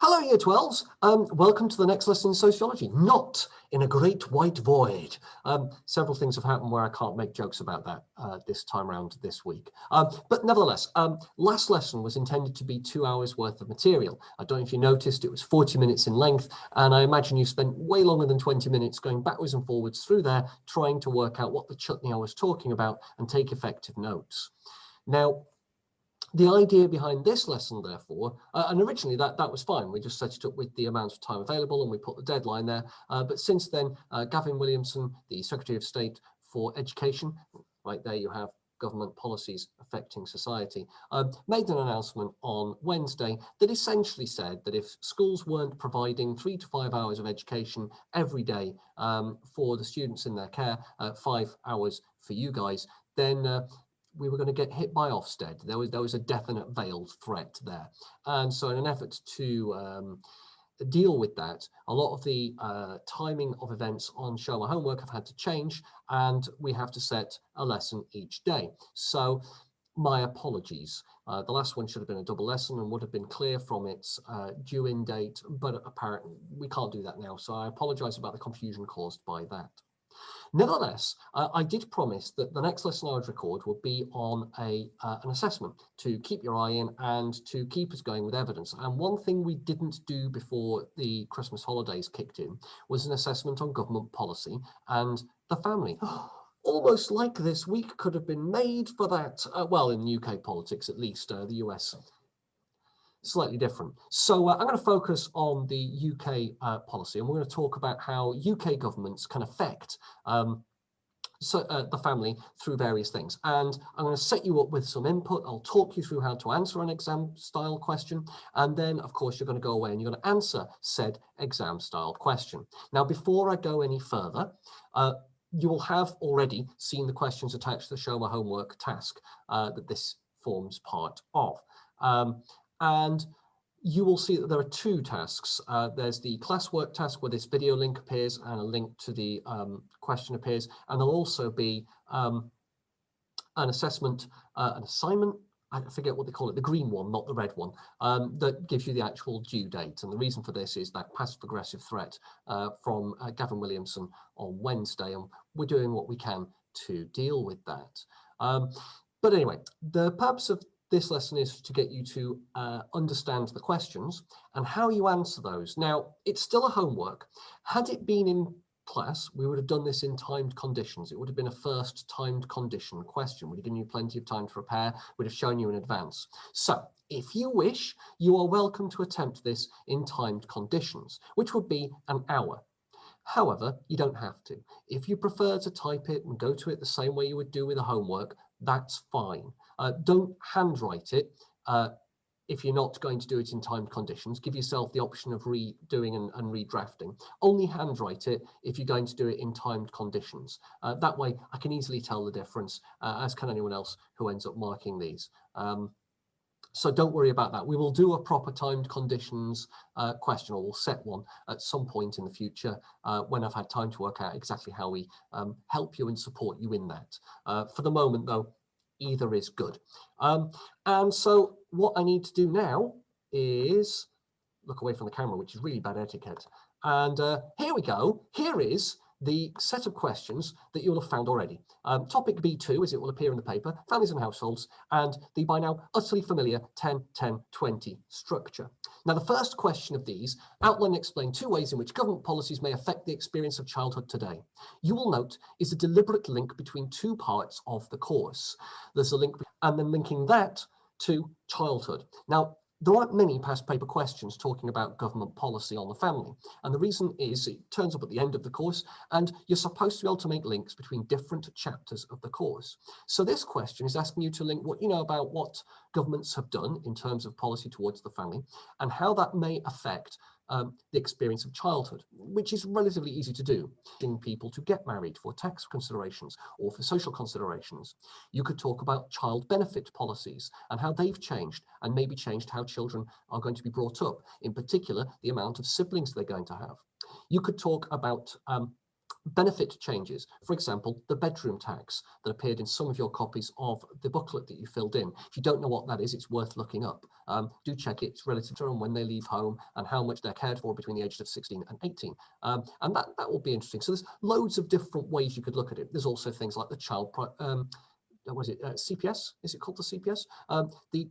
Hello, Year 12s. Welcome to the next lesson in sociology, not in a great white void. Several things have happened where I can't make jokes about that this time around this week. But nevertheless, last lesson was intended to be 2 hours worth of material. I don't know if you noticed, it was 40 minutes in length, and I imagine you spent way longer than 20 minutes going backwards and forwards through there, trying to work out what the chutney I was talking about and take effective notes. Now, the idea behind this lesson, therefore, and originally that was fine. We just set it up with the amount of time available and we put the deadline there. But since then, Gavin Williamson, the Secretary of State for Education, right there you have government policies affecting society, made an announcement on Wednesday that essentially said that if schools weren't providing 3 to 5 hours of education every day for the students in their care, 5 hours for you guys, then we were going to get hit by Ofsted. There was a definite veiled threat there. And so in an effort to deal with that, a lot of the timing of events on Show My Homework have had to change, and we have to set a lesson each day. So my apologies. The last one should have been a double lesson and would have been clear from its due in date, but apparently we can't do that now. So I apologize about the confusion caused by that. Nevertheless, I did promise that the next lesson I would record would be on an assessment to keep your eye in and to keep us going with evidence. And one thing we didn't do before the Christmas holidays kicked in was an assessment on government policy and the family. Almost like this week could have been made for that, well, in UK politics at least, the US slightly different. So I'm going to focus on the UK policy, and we're going to talk about how UK governments can affect the family through various things. And I'm going to set you up with some input. I'll talk you through how to answer an exam style question. And then, of course, you're going to go away and you're going to answer said exam style question. Now, before I go any further, you will have already seen the questions attached to the Show My Homework task that this forms part of. And you will see that there are two tasks. There's the classwork task where this video link appears and a link to the question appears. And there'll also be an assessment, an assignment, I forget what they call it, the green one, not the red one, that gives you the actual due date. And the reason for this is that passive aggressive threat from Gavin Williamson on Wednesday. And we're doing what we can to deal with that. But anyway, the purpose of this lesson is to get you to understand the questions and how you answer those. Now, it's still a homework. Had it been in class, we would have done this in timed conditions. It would have been a first timed condition question. We'd have given you plenty of time to prepare. We'd have shown you in advance. So if you wish, you are welcome to attempt this in timed conditions, which would be an hour. However, you don't have to. If you prefer to type it and go to it the same way you would do with a homework, that's fine. Don't handwrite it if you're not going to do it in timed conditions. Give yourself the option of redoing and redrafting. Only handwrite it if you're going to do it in timed conditions. That way, I can easily tell the difference, as can anyone else who ends up marking these. So don't worry about that. We will do a proper timed conditions question, or we'll set one at some point in the future when I've had time to work out exactly how we help you and support you in that. For the moment, though, either is good. And so what I need to do now is look away from the camera, which is really bad etiquette. And here we go. Here is the set of questions that you'll have found already. Topic B2, as it will appear in the paper, families and households, and the by now utterly familiar 10-10-20 structure. Now, the first question of these outline and explain 2 ways in which government policies may affect the experience of childhood today. You will note is a deliberate link between 2 parts of the course. There's a link, and then linking that to childhood. Now, there aren't many past paper questions talking about government policy on the family. And the reason is it turns up at the end of the course and you're supposed to be able to make links between different chapters of the course. So this question is asking you to link what you know about what governments have done in terms of policy towards the family and how that may affect the experience of childhood, which is relatively easy to do. People to get married for tax considerations or for social considerations. You could talk about child benefit policies and how they've changed and maybe changed how children are going to be brought up, in particular, the amount of siblings they're going to have. You could talk about benefit changes. For example, the bedroom tax that appeared in some of your copies of the booklet that you filled in. If you don't know what that is, it's worth looking up. Do check it. It's relative to when they leave home and how much they're cared for between the ages of 16 and 18. And that will be interesting. So there's loads of different ways you could look at it. There's also things like the CPS? Is it called the CPS? The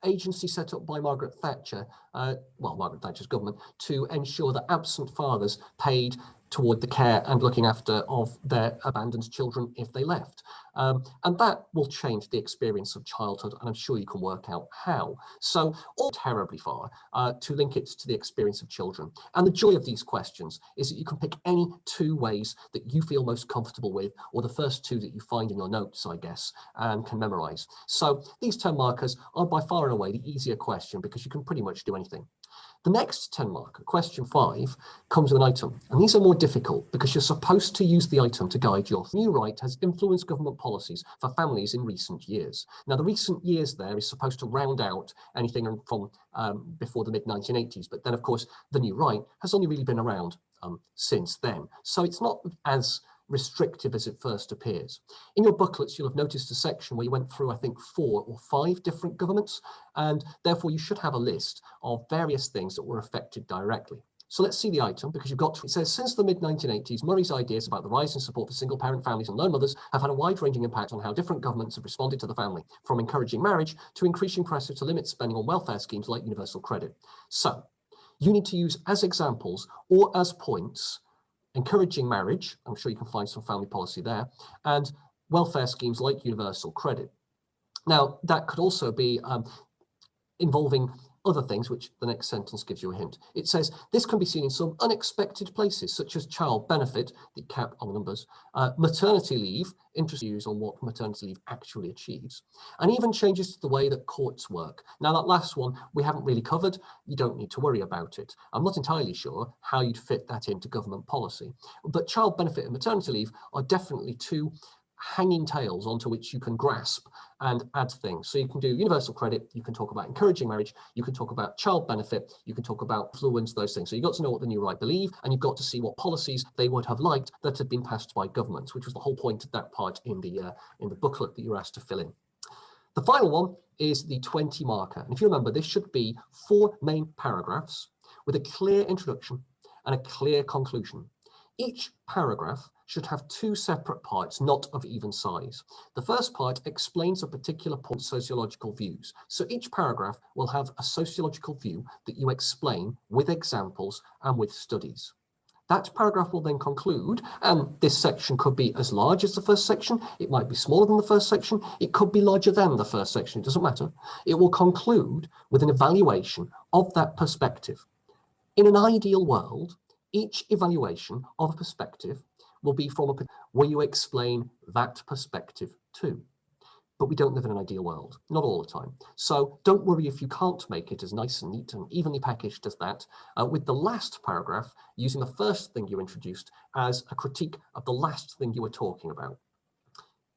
agency set up by Margaret Thatcher, Margaret Thatcher's government, to ensure that absent fathers paid toward the care and looking after of their abandoned children if they left. And that will change the experience of childhood, and I'm sure you can work out how. So all terribly far to link it to the experience of children. And the joy of these questions is that you can pick any two ways that you feel most comfortable with, or the first two that you find in your notes, I guess, and can memorize. So these 10 markers are by far and away the easier question because you can pretty much do anything. The next 10 marker, question 5, comes with an item. And these are more difficult because you're supposed to use the item to guide your new right has influenced government policies for families in recent years. Now, the recent years there is supposed to round out anything from before the mid-1980s. But then, of course, the new right has only really been around since then. So it's not as restrictive as it first appears. In your booklets, you'll have noticed a section where you went through, I think, 4 or 5 different governments, and therefore you should have a list of various things that were affected directly. So let's see the item, because you've got to, it says, since the mid-1980s, Murray's ideas about the rise in support for single-parent families and lone mothers have had a wide-ranging impact on how different governments have responded to the family, from encouraging marriage to increasing pressure to limit spending on welfare schemes like universal credit. So you need to use as examples or as points encouraging marriage, I'm sure you can find some family policy there, and welfare schemes like universal credit. Now, that could also be involving other things, which the next sentence gives you a hint. It says, this can be seen in some unexpected places, such as child benefit, the cap on the numbers, maternity leave, interesting views on what maternity leave actually achieves, and even changes to the way that courts work. Now, that last one, we haven't really covered. You don't need to worry about it. I'm not entirely sure how you'd fit that into government policy, but child benefit and maternity leave are definitely two hanging tails onto which you can grasp and add things. So you can do universal credit, you can talk about encouraging marriage, you can talk about child benefit, you can talk about influence, those things. So you've got to know what the new right believe, and you've got to see what policies they would have liked that had been passed by governments, which was the whole point of that part in the booklet that you're asked to fill in. The final one is the 20 marker. And if you remember, this should be 4 main paragraphs with a clear introduction and a clear conclusion. Each paragraph should have 2 separate parts, not of even size. The first part explains a particular point's sociological views. So each paragraph will have a sociological view that you explain with examples and with studies. That paragraph will then conclude, and this section could be as large as the first section, it might be smaller than the first section, it could be larger than the first section, it doesn't matter. It will conclude with an evaluation of that perspective. In an ideal world, each evaluation of a perspective will be from a where you explain that perspective too. But we don't live in an ideal world, not all the time. So don't worry if you can't make it as nice and neat and evenly packaged as that, with the last paragraph using the first thing you introduced as a critique of the last thing you were talking about.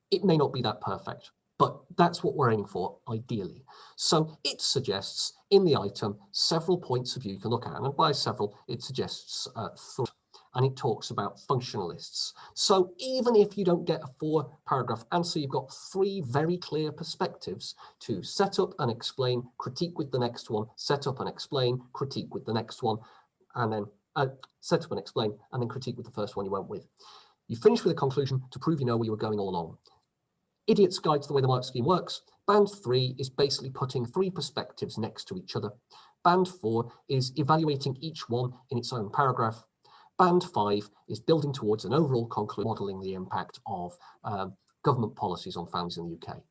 It may not be that perfect, but that's what we're aiming for, ideally. So it suggests in the item several points of view you can look at, and by several, it suggests thought, and it talks about functionalists. So even if you don't get a 4-paragraph answer, you've got 3 very clear perspectives to set up and explain, critique with the next one, set up and explain, critique with the next one, and then set up and explain, and then critique with the first one you went with. You finish with a conclusion to prove you know where you were going all along. Idiot's Guide to the Way the Mark Scheme Works. Band 3 is basically putting 3 perspectives next to each other. Band 4 is evaluating each one in its own paragraph. Band 5 is building towards an overall conclusion, modelling the impact of government policies on families in the UK.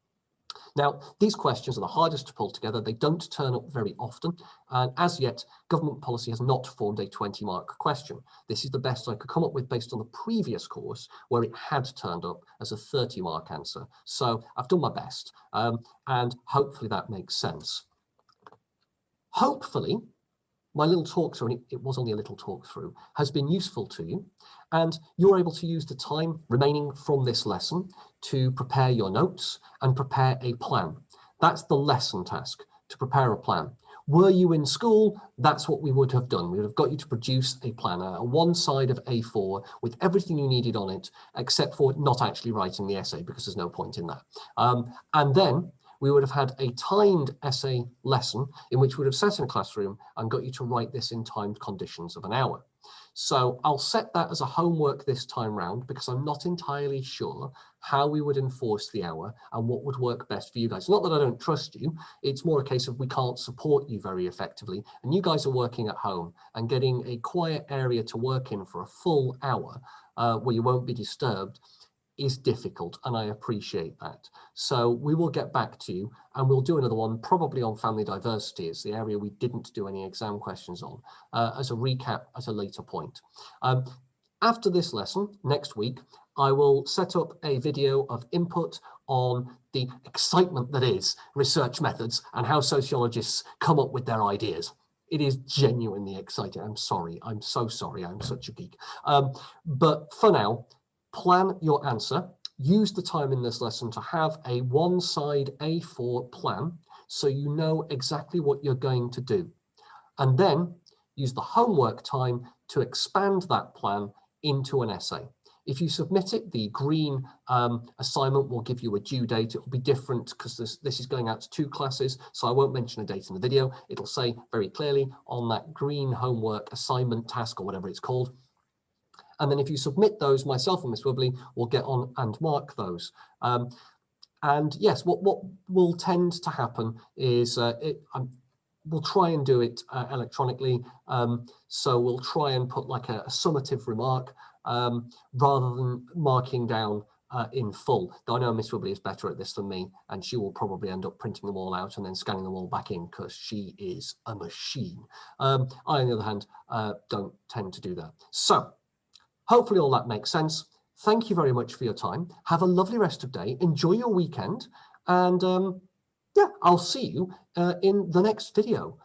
Now, these questions are the hardest to pull together. They don't turn up very often. And as yet, government policy has not formed a 20-mark question. This is the best I could come up with based on the previous course, where it had turned up as a 30-mark answer. So I've done my best, and hopefully that makes sense. Hopefully, my little talk through, and it was only a little talk through, has been useful to you, and you're able to use the time remaining from this lesson to prepare your notes and prepare a plan. That's the lesson task, to prepare a plan. Were you in school, that's what we would have done. We would have got you to produce a planner, a one side of A4 with everything you needed on it, except for not actually writing the essay, because there's no point in that. And then we would have had a timed essay lesson in which we would have sat in a classroom and got you to write this in timed conditions of an hour. So I'll set that as a homework this time round, because I'm not entirely sure how we would enforce the hour and what would work best for you guys. Not that I don't trust you, it's more a case of we can't support you very effectively, and you guys are working at home, and getting a quiet area to work in for a full hour where you won't be disturbed is difficult, and I appreciate that. So we will get back to you, and we'll do another one probably on family diversity. It's the area we didn't do any exam questions on, as a recap at a later point. After this lesson, next week, I will set up a video of input on the excitement that is research methods and how sociologists come up with their ideas. It is genuinely exciting. I'm sorry. I'm so sorry. I'm such a geek. But for now, plan your answer. Use the time in this lesson to have a one-side A4 plan so you know exactly what you're going to do. And then use the homework time to expand that plan into an essay. If you submit it, the green assignment will give you a due date. It will be different because this is going out to 2 classes, so I won't mention a date in the video. It'll say very clearly on that green homework assignment task, or whatever it's called. And then if you submit those, myself and Miss Wibbly will get on and mark those. And yes, what will tend to happen is we'll try and do it electronically. So we'll try and put like a summative remark rather than marking down in full. Though I know Miss Wibbly is better at this than me, and she will probably end up printing them all out and then scanning them all back in, because she is a machine. I, on the other hand, don't tend to do that. So hopefully all that makes sense. Thank you very much for your time. Have a lovely rest of the day. Enjoy your weekend. And yeah, I'll see you in the next video.